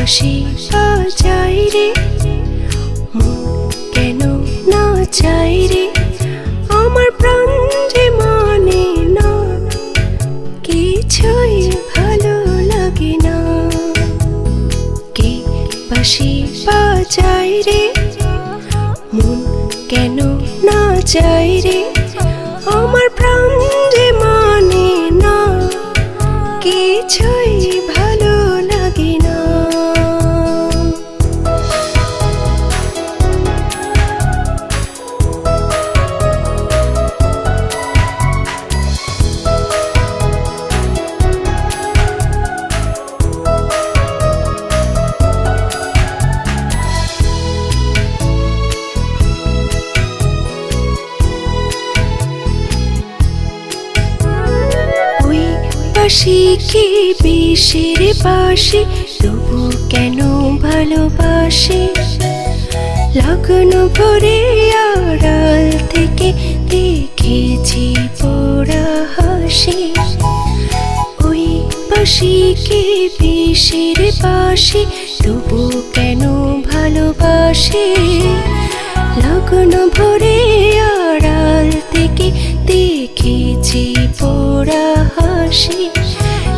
বাঁশি বাজাই রে, মন কেন নাচাই রে, আমার প্রাণ যে মানে না, কিছুই ভালো লাগে না। কে বাঁশি বাজাই রে, মন কেন নাচাই রে, আমার প্রাণ যে মানে না, কিছুই ভালো লাগে না। বাঁশি কি বিষের বাঁশি, তবু কেন ভালোবাসি, লগন ভরে আড়াল থেকে দেখেছি পোড়া হাসি। ওই বাঁশি কি বিষের বাঁশি, তবু কেন ভালোবাসি, লগন ভরে আড়াল থেকে দেখেছি পোড়া হাসি।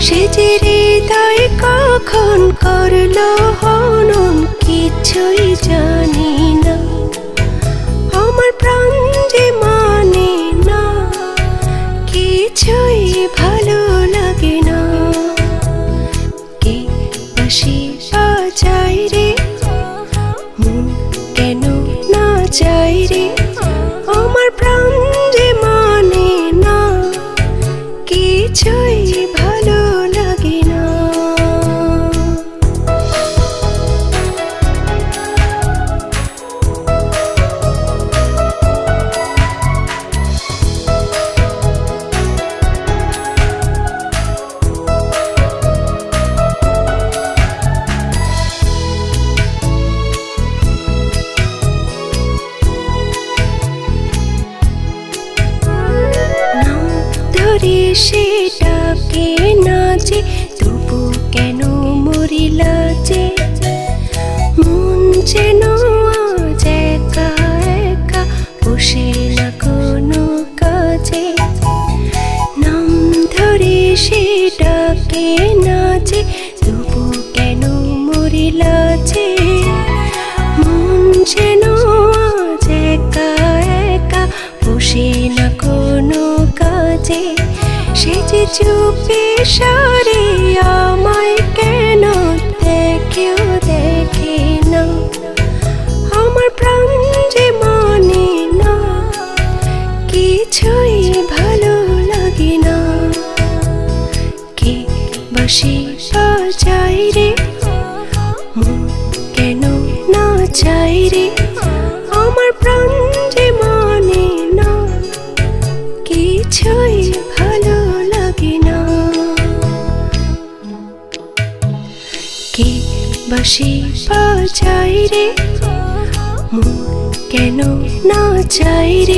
সে যে হৃদয় কখন করলো হনন, কিছুই জানি না, আমার প্রাণ যে মানে না, কিছুই ভালো লাগে না। কে বাঁশি বাজাই রে, মন কেন নাচাই রে, আমার প্রাণ যে মানে না, কিছুই ভালো লাগে না। সেটাকে নাচে, তবু কেন মরিলা যে, মন যেন আজ একা একা বসে না কোনো কাজে। নাম ধরে সেটাকে নাচে, তবু কেন মরিলা যে, মন যেন আজ একা একা বসে না কোনো কাজে। সে যে চুপে সারে আমায় কেন দেখেও দেখে না, আমার প্রাণ যে মানে না, কিছুই ভালো লাগে না। কে বাঁশি বাজাই রে, মন কেন নাচাই রে, আমার প্রাণ যে মানে না, কিছুই ভালো লাগে না। কে বাঁশি বাজাই রে, মন কেন নাচাই রে,